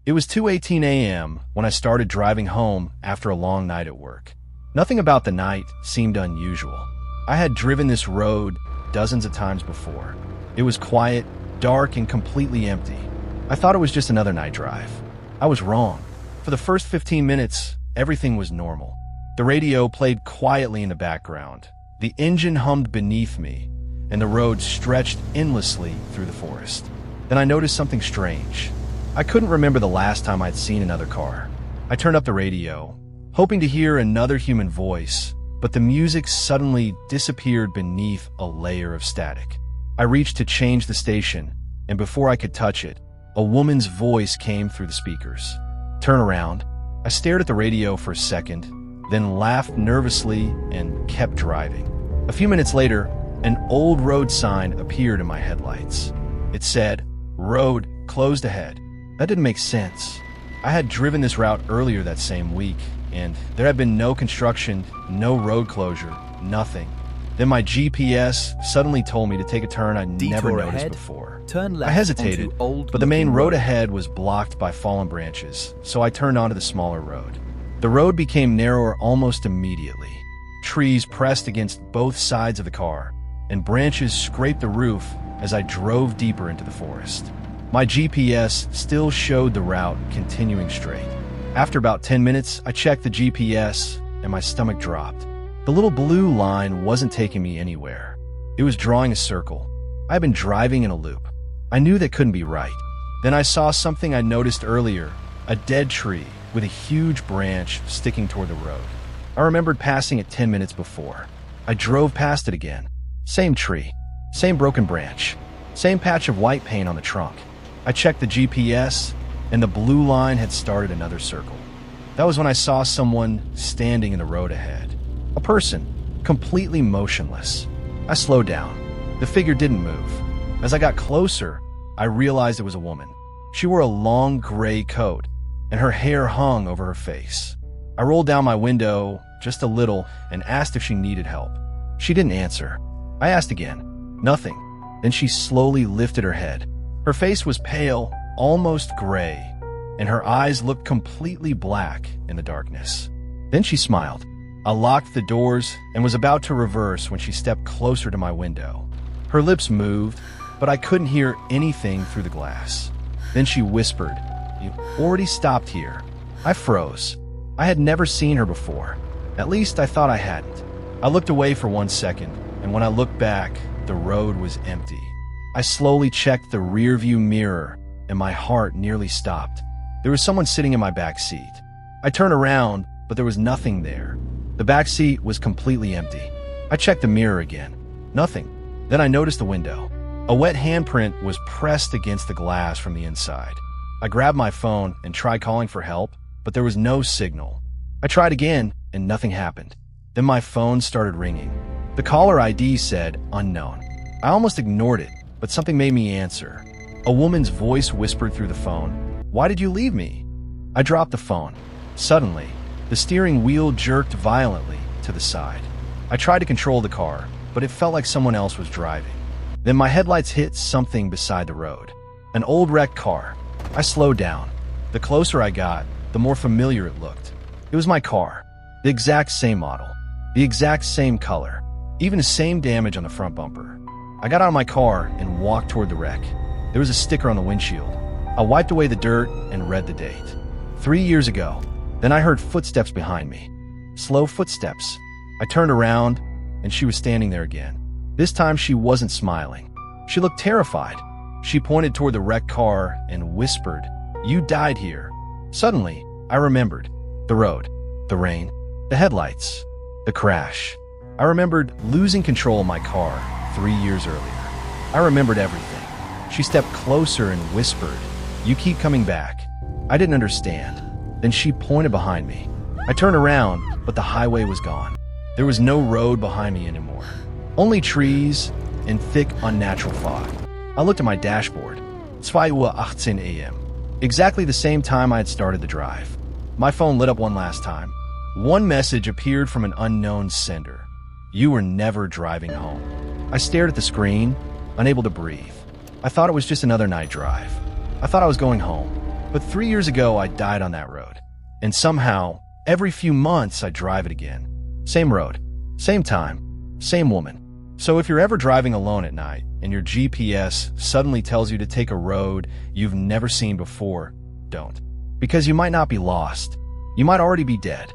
It was 2:18 a.m. when I started driving home after a long night at work. Nothing about the night seemed unusual. I had driven this road dozens of times before. It was quiet, dark, and completely empty. I thought it was just another night drive. I was wrong. For the first 15 minutes, everything was normal. The radio played quietly in the background. The engine hummed beneath me, and the road stretched endlessly through the forest. Then I noticed something strange. I couldn't remember the last time I'd seen another car. I turned up the radio, hoping to hear another human voice, but the music suddenly disappeared beneath a layer of static. I reached to change the station, and before I could touch it, a woman's voice came through the speakers. Turn around. I stared at the radio for a second, then laughed nervously and kept driving. A few minutes later, an old road sign appeared in my headlights. It said, "Road closed ahead." That didn't make sense. I had driven this route earlier that same week, and there had been no construction, no road closure, nothing. Then my GPS suddenly told me to take a turn I'd never noticed before. Turn left. I hesitated, but the main road ahead was blocked by fallen branches, so I turned onto the smaller road. The road became narrower almost immediately. Trees pressed against both sides of the car, and branches scraped the roof as I drove deeper into the forest. My GPS still showed the route continuing straight. After about 10 minutes, I checked the GPS, and my stomach dropped. The little blue line wasn't taking me anywhere. It was drawing a circle. I had been driving in a loop. I knew that couldn't be right. Then I saw something I noticed earlier, a dead tree with a huge branch sticking toward the road. I remembered passing it 10 minutes before. I drove past it again. Same tree, same broken branch, same patch of white paint on the trunk. I checked the GPS, and the blue line had started another circle. That was when I saw someone standing in the road ahead. A person, completely motionless. I slowed down. The figure didn't move. As I got closer, I realized it was a woman. She wore a long gray coat, and her hair hung over her face. I rolled down my window just a little and asked if she needed help. She didn't answer. I asked again. Nothing. Then she slowly lifted her head. Her face was pale, almost gray, and her eyes looked completely black in the darkness. Then she smiled. I locked the doors and was about to reverse when she stepped closer to my window. Her lips moved, but I couldn't hear anything through the glass. Then she whispered, "You already stopped here." I froze. I had never seen her before. At least I thought I hadn't. I looked away for 1 second, and when I looked back, the road was empty. I slowly checked the rearview mirror, and my heart nearly stopped. There was someone sitting in my back seat. I turned around, but there was nothing there. The back seat was completely empty. I checked the mirror again. Nothing. Then I noticed the window. A wet handprint was pressed against the glass from the inside. I grabbed my phone and tried calling for help, but there was no signal. I tried again, and nothing happened. Then my phone started ringing. The caller ID said unknown. I almost ignored it, but something made me answer. A woman's voice whispered through the phone, "Why did you leave me?" I dropped the phone. Suddenly, the steering wheel jerked violently to the side. I tried to control the car, but it felt like someone else was driving. Then my headlights hit something beside the road. An old wrecked car. I slowed down. The closer I got, the more familiar it looked. It was my car. The exact same model. The exact same color. Even the same damage on the front bumper. I got out of my car and walked toward the wreck. There was a sticker on the windshield. I wiped away the dirt and read the date. 3 years ago. Then I heard footsteps behind me. Slow footsteps. I turned around, and she was standing there again. This time she wasn't smiling. She looked terrified. She pointed toward the wrecked car and whispered, "You died here." Suddenly, I remembered. The road, the rain, the headlights, the crash. I remembered losing control of my car 3 years earlier. I remembered everything. She stepped closer and whispered, "You keep coming back." I didn't understand. Then she pointed behind me. I turned around, but the highway was gone. There was no road behind me anymore. Only trees and thick, unnatural fog. I looked at my dashboard. 2:18 a.m. Exactly the same time I had started the drive. My phone lit up one last time. One message appeared from an unknown sender. "You were never driving home." I stared at the screen, unable to breathe. I thought it was just another night drive. I thought I was going home. But 3 years ago, I died on that road. And somehow, every few months, I drive it again. Same road, same time, same woman. So if you're ever driving alone at night and your GPS suddenly tells you to take a road you've never seen before, don't. Because you might not be lost. You might already be dead.